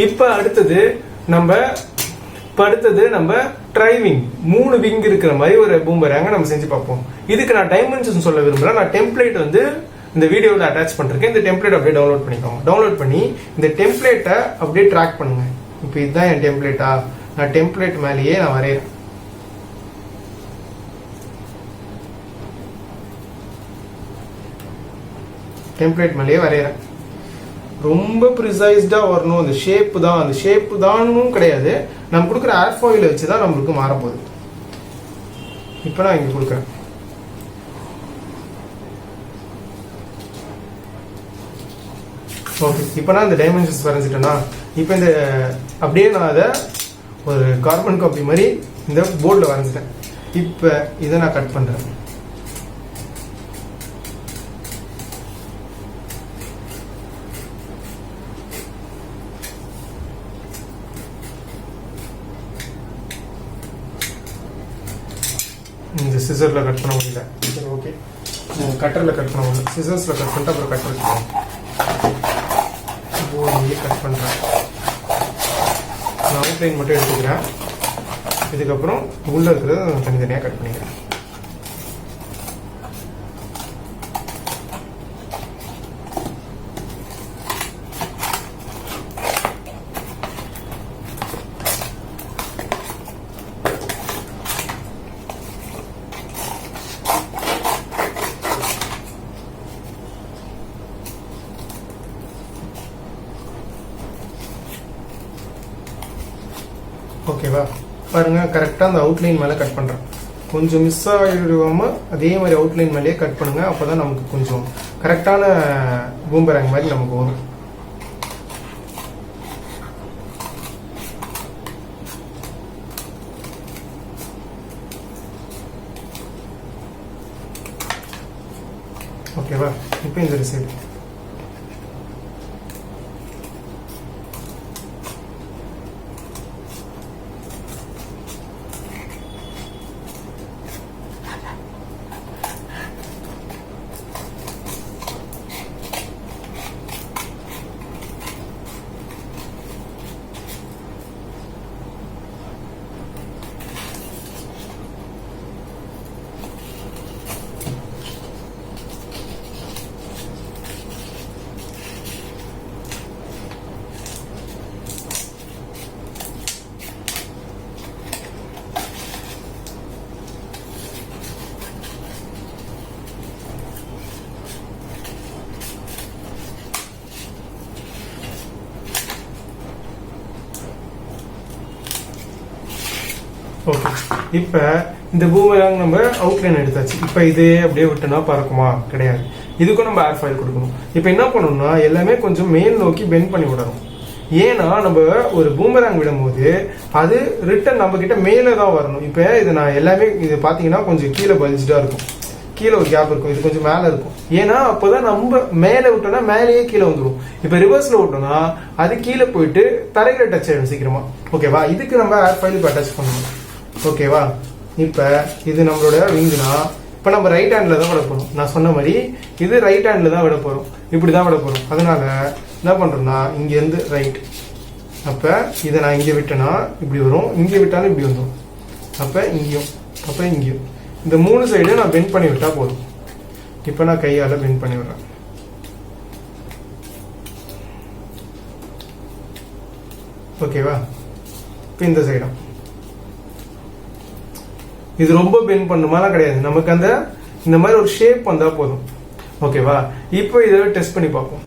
இப்போ அடுத்தது நம்ம டிரைவிங் 3 விங் இருக்கிற மாதிரி ஒரு பூமராங்க நம்ம செஞ்சு பார்ப்போம். இதுக்கு நான் டைமென்ஷன் சொல்ல விரும்புறேன். நான் டெம்ப்ளேட் வந்து இந்த வீடியோவில் அட்டாச் பண்ணிருக்கேன். இந்த டெம்ப்ளேட் அப்படியே டவுன்லோட் பண்ணிக்கோங்க. டவுன்லோட் பண்ணி இந்த டெம்ப்ளேட்டை அப்படியே ட்ராக் பண்ணுங்க. இப்போ இதுதான் என் டெம்ப்ளேட்டா, நான் டெம்ப்ளேட் மேலேயே நான் வரைகிறேன். டெம்ப்ளேட் மேலேயே வரைகிறேன். ரொம்ப ப்ரிசைஸ்டா வரணும். அந்த ஷேப் தான் கிடையாது, நம்ம கொடுக்குற ஏர்ஃபாயில் வச்சு தான் நம்மளுக்கு மாறப்போகுது. இப்போ நான் இங்கே கொடுக்குறேன். ஓகே, இப்போ நான் இந்த டைமென்ஷன்ஸ் வரைஞ்சிட்டேன்னா இப்போ இந்த அப்படியே நான் அதை ஒரு கார்பன் காப்பி மாதிரி இந்த போர்டில் வரைஞ்சிட்டேன். இப்போ இதை நான் கட் பண்ணுறேன். இந்த சிசரில் கட் பண்ண முடியல. சரி, ஓகே, கட்டரில் கட் பண்ண முடியல. சிசர்ஸில் கட் பண்ணிட்டு அப்புறம் கட் பண்ணிக்கலாம். போர்டிலே கட் பண்ணுறேன். நான் அவுட்லைன் மட்டும் எடுத்துக்கிறேன். இதுக்கப்புறம் உள்ளே இருக்கிறத தனித்தனியாக கட் பண்ணிக்கிறேன். ஓகேவா, பாருங்க, கரெக்டாக அந்த அவுட்லைன் மேலே கட் பண்ணுறேன். கொஞ்சம் மிஸ் ஆகிடுவாம அதே மாதிரி அவுட்லைன் மேலேயே கட் பண்ணுங்க. அப்போ தான் நமக்கு கொஞ்சம் கரெக்டான பூமராங் மாதிரி நமக்கு வரும். ஓகேவா, இப்போ இந்த ரிசல்ட் ஓகே. இப்போ இந்த பூமராங் நம்ம அவுட்லைன் எடுத்தாச்சு. இப்போ இதே அப்படியே விட்டுனா பறக்குமா? கிடையாது. இதுக்கும் நம்ம ஏர்ஃபாயில் கொடுக்கணும். இப்போ என்ன பண்ணணும்னா எல்லாமே கொஞ்சம் மேல் நோக்கி பெண்ட் பண்ணி விடணும். ஏன்னா நம்ம ஒரு பூமராங் விடும்போது அது ரிட்டன் நம்ம கிட்ட மேலே தான் வரணும். இப்போ இது நான் எல்லாமே இது பார்த்தீங்கன்னா கொஞ்சம் கீழே பல்ஜ்டாக இருக்கும், கீழே ஒரு கேப் இருக்கும், இது கொஞ்சம் மேலே இருக்கும். ஏன்னா அப்போதான் நம்ம மேலே விட்டோம்னா மேலேயே கீழே வந்துடும். இப்போ ரிவர்ஸில் விட்டோம்னா அது கீழே போயிட்டு தரையில டச் ஆகிடும் சீக்கிரமா. ஓகேவா, இதுக்கு நம்ம ஏர்ஃபாயில் இப்போ அட்டாச் பண்ணணும். ஓகேவா, இப்போ இது நம்மளோட விங்குனா இப்போ நம்ம ரைட் ஹேண்டில் தான் விட போகிறோம். நான் சொன்ன மாதிரி இது ரைட் ஹேண்டில் தான் விட போகிறோம், இப்படி தான் விட போகிறோம். அதனால என்ன பண்ணுறோம்னா இங்கேருந்து ரைட், அப்போ இதை நான் இங்கே விட்டேன்னா இப்படி வரும், இங்கே விட்டாலும் இப்படி வந்துடும். அப்போ இங்கேயும் அப்போ இங்கேயும் இந்த 3 சைடும் நான் பெண்ட் பண்ணி விட்டால் போதும். இப்போ நான் கையால் பெண்ட் பண்ணி விடுறேன். ஓகேவா, இப்போ இந்த சைடும் இது ரொம்ப பெண்ட் பண்ணுமாலாம் கிடையாது, நமக்கு அந்த இந்த மாதிரி ஒரு ஷேப் வந்தா போதும். ஓகேவா, இப்போ இதை டெஸ்ட் பண்ணி பார்ப்போம்.